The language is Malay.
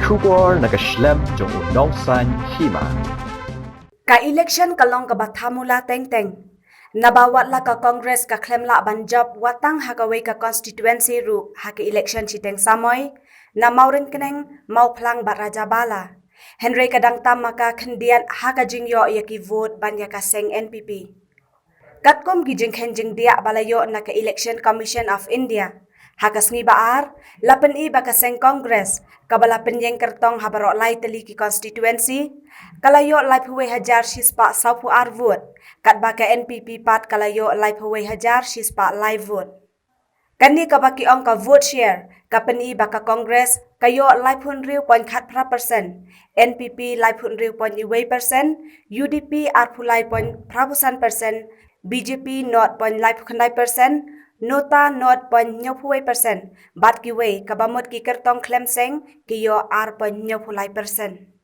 Shubor nakaslem jong unongsan hima. Ka-election kalong kabathamula teng-teng. Nabawat la ka Congress ka klem la banjab watang hakaway ka constituency ru haki election chiteng samoy na maurin keneng mau plang bat Raja Bala. Henry kadang tam maka kendian haka jingyo yaki vote banya ka seng NPP. Katkom gijing kenjing dia balayo na ka Election Commission of India. Hakas ni baar, lapen i baka seng Congress, kabala penyeng kertong habarok lai teli ki constituency, kalayo lai puwe hajar shispa saupu ar vote, kat baka NPP pat kalayo lai puwe hajar shispa lai vote. Kani kabaki ong ka vote share, kapen i baka Congress, kayo lai pun riu poin kat %, NPP lai pun riu poin iway %, UDP ar pulai poin prabusan %, BJP not poin lai pukandai %, Nota not poin nyopuway %, bat kiway kabamot ki kertong klem seng kiyo ar poin nyopulay %.